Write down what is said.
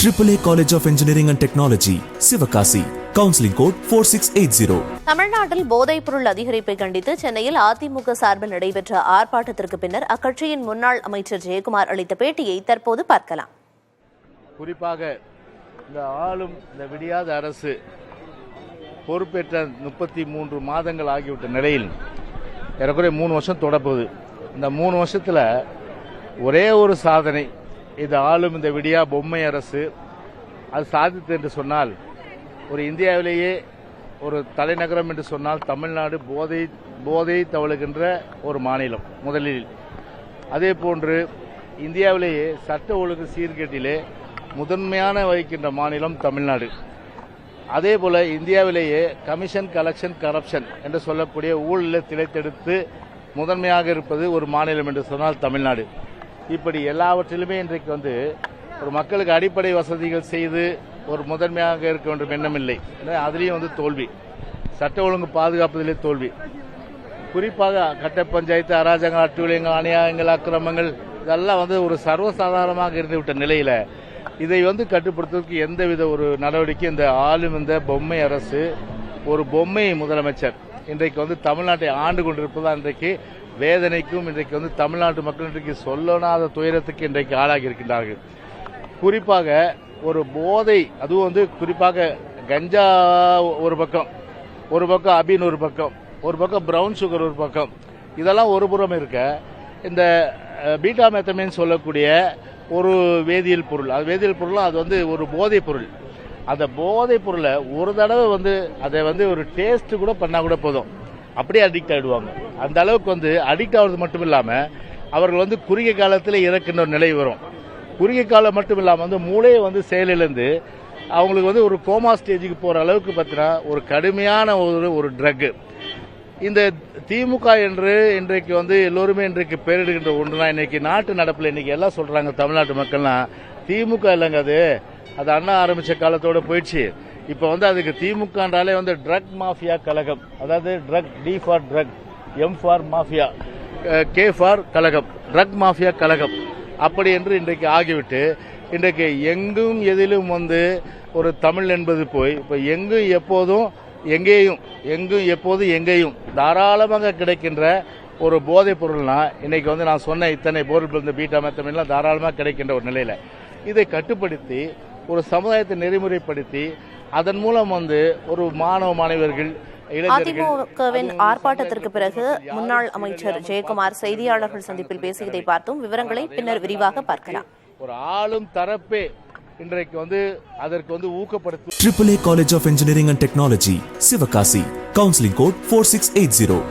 AAA College of Engineering and Technology, Sivakasi. Counseling code 4680. தமிழ்நாட்டில் போதைப் பொருள் அதிகரிப்பை கண்டித்து சென்னையில் அதிமுக சார்பில் நடைபெற்ற ஆர்ப்பாட்டத்திற்கு பின்னர் அக்கட்சியின் முன்னாள் அமைச்சர் ஜெயக்குமார் அளித்த பேட்டியை தற்போது பார்க்கலாம். குறிப்பாக இந்த ஆளும் இந்த விடியாத அரசு பொறுப்பேற்ற 33 மாதங்கள் ஆகிவிட்ட நிலையில் ஏறக்குறைய 3 வருஷம் தொடப்போகுது. இந்த 3 வருஷத்தில் ஒரே ஒரு சாதனை, இது ஆளும் இந்த விடியா பொம்மை அரசு அது சாதித்தது என்று சொன்னால், ஒரு இந்தியாவிலேயே ஒரு தலைநகரம் என்று சொன்னால் தமிழ்நாடு போதை தவழுகின்ற ஒரு மாநிலம் முதலில். அதே போன்று இந்தியாவிலேயே சட்ட ஒழுங்கு சீர்கேட்டிலே முதன்மையான வகிக்கின்ற மாநிலம் தமிழ்நாடு. அதே போல இந்தியாவிலேயே கமிஷன் கலெக்ஷன் கரப்ஷன் என்று சொல்லக்கூடிய ஊழலை திளைத்தெடுத்து முதன்மையாக இருப்பது ஒரு மாநிலம் என்று சொன்னால் தமிழ்நாடு. இப்படி எல்லாவற்றிலுமே இன்றைக்கு ஒரு மக்களுக்கு அடிப்படை வசதிகள் செய்து ஒரு முதன்மையாக இருக்க வேண்டும் எண்ணமில்லை. அதுலேயும் தோல்வி, சட்ட ஒழுங்கு பாதுகாப்பதிலே தோல்வி. குறிப்பாக கட்ட பஞ்சாயத்து, அராஜகங்கள், அட்டுழியங்கள், அநியாயங்கள், அக்கிரமங்கள் இதெல்லாம் ஒரு சர்வசாதாரணமாக இருந்துவிட்ட நிலையில இதை கட்டுப்படுத்துவதற்கு எந்தவித ஒரு நடவடிக்கை இந்த ஆளும் இந்த பொம்மை அரசு, ஒரு பொம்மை முதலமைச்சர் இன்றைக்கு தமிழ்நாட்டை ஆண்டு கொண்டிருப்பதால் இன்றைக்கு வேதனைக்கும் இன்றைக்கு தமிழ்நாட்டு மக்கள் இன்றைக்கு சொல்லனாத துயரத்துக்கு இன்றைக்கு ஆளாகி இருக்கின்றார்கள். குறிப்பாக ஒரு போதை, அதுவும் குறிப்பாக கஞ்சா ஒரு பக்கம் அபின் ஒரு பக்கம் பிரவுன் சுகர் ஒரு பக்கம், இதெல்லாம் ஒரு புறம் இருக்க, இந்த பீட்டா மெத்தமைன் சொல்லக்கூடிய ஒரு வேதியியல் பொருள், அது வேதியியல் பொருள், அது ஒரு போதைப் பொருள். அந்த போதைப் பொருளை ஒரு தடவை அதை ஒரு டேஸ்ட் கூட பண்ணா கூட போதும், அப்படியே அடிக்ட் ஆகிடுவாங்க. அந்த அளவுக்கு அடிக்ட் ஆகிறது மட்டும் இல்லாமல் அவர்கள் குறுகிய காலத்தில் இறக்கின்ற ஒரு நிலை வரும். குறுகிய காலம் மட்டும் இல்லாமல் மூளையை செயலிழந்து அவங்களுக்கு ஒரு கோமா ஸ்டேஜுக்கு போகிற அளவுக்கு பார்த்தீங்கன்னா ஒரு கடுமையான ஒரு ட்ரக். இந்த திமுக என்று இன்றைக்கு எல்லோருமே இன்றைக்கு பெயரிடுகின்ற ஒன்றுனா, இன்னைக்கு நாட்டு நடப்பில் இன்னைக்கு எல்லாம் சொல்றாங்க தமிழ்நாட்டு மக்கள்லாம், திமுக இல்லைங்க, அது அண்ணா ஆரம்பிச்ச காலத்தோட போயிடுச்சு. இப்போ அதுக்கு திமுகன்றாலே ட்ரக் மாஃபியா கழகம், அதாவது drug, D for drug, M for mafia, K for கழகம், ட்ரக் மாஃபியா கழகம் அப்படி என்று இன்றைக்கு ஆகிவிட்டு, இன்றைக்கு எங்கும் எதிலும் ஒரு தமிழ் என்பது போய் இப்போ எங்கும் எப்போதும் எங்கேயும், எங்கும் எப்போதும் எங்கேயும் தாராளமாக கிடைக்கின்ற ஒரு போதைப் பொருள்னா இன்னைக்கு நான் சொன்ன இத்தனை பொருள் பீட்டா மெத்தமைன்லாம் தாராளமாக கிடைக்கின்ற ஒரு நிலையில இதை கட்டுப்படுத்தி ஒரு சமுதாயத்தை நெறிமுறைப்படுத்தி அதன் மூலம் ஒரு மாணவ மாணவர்கள். அதிமுகவின் ஆர்ப்பாட்டத்திற்கு பிறகு முன்னாள் அமைச்சர் ஜெயக்குமார் செய்தியாளர்கள் சந்திப்பில் பேசியதை பார்த்தோம். விவரங்களை பின்னர் விரிவாக பார்க்கலாம். ஒரு ஆளும் தரப்பே இன்றைக்கு அதற்கு ஊக்கப்படுத்தும். AAA College of Engineering and Technology, Sivakasi. Counseling code 4680.